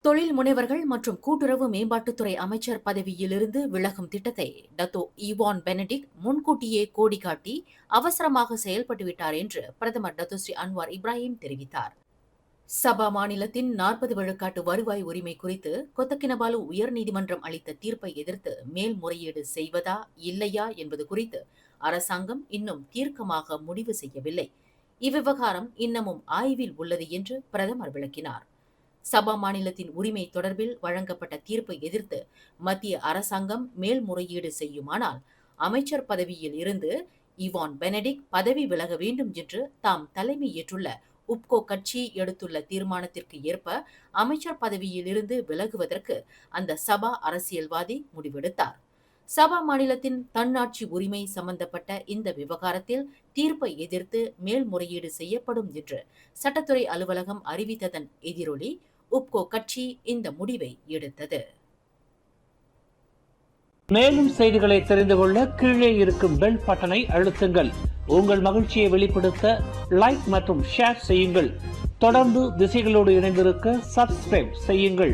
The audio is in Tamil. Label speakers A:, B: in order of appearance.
A: தொழில் முனைவர்கள் மற்றும் கூட்டுறவு மேம்பாட்டுத்துறை அமைச்சர் பதவியிலிருந்து விலகும் திட்டத்தை டத்தோ ஈவான் பெனடிக் முன்கூட்டியே கோடி காட்டி அவசரமாக செயல்பட்டுவிட்டார் என்று பிரதமர் டத்தோ ஸ்ரீ அன்வார் இப்ராஹிம் தெரிவித்தார். சபா மாநிலத்தின் 40 விழுக்காட்டு வருவாய் உரிமை குறித்து கொத்தக்கினபாலு உயர்நீதிமன்றம் அளித்த தீர்ப்பை எதிர்த்து மேல்முறையீடு செய்வதா இல்லையா என்பது குறித்து அரசாங்கம் இன்னும் தீர்க்கமாக முடிவு செய்யவில்லை. இவ்விவகாரம் இன்னமும் ஆய்வில் உள்ளது என்று பிரதமர் விளக்கினார். சபா மாநிலத்தின் உரிமை தொடர்பில் வழங்கப்பட்ட தீர்ப்பை எதிர்த்து மத்திய அரசாங்கம் மேல்முறையீடு செய்யுமானால் அமைச்சர் பதவியில் இருந்து ஈவான் பெனடிக் பதவி விலக வேண்டும் என்று தாம் தலைமையேற்றுள்ள உப்கோ கட்சி எடுத்துள்ள தீர்மானத்திற்கு ஏற்ப அமைச்சர் பதவியில் இருந்து விலகுவதற்கு அந்த சபா அரசியல்வாதி முடிவெடுத்தார். சபா மாநிலத்தின் தன்னாட்சி உரிமை சம்பந்தப்பட்ட இந்த விவகாரத்தில் தீர்ப்பை எதிர்த்து மேல்முறையீடு செய்யப்படும் என்று சட்டத்துறை அலுவலகம் அறிவித்ததன் எதிரொலி உப்கோ கட்சி இந்த முடிவை எடுத்தது.
B: மேலும் செய்திகளை தெரிந்து கொள்ள கீழே இருக்கும் பெல் பட்டனை அழுத்துங்கள். உங்கள் மகிழ்ச்சியை வெளிப்படுத்த லைக் மற்றும் ஷேர் செய்யுங்கள். தொடர்ந்து திசைகளோடு இணைந்திருக்க சப்ஸ்கிரைப் செய்யுங்கள்.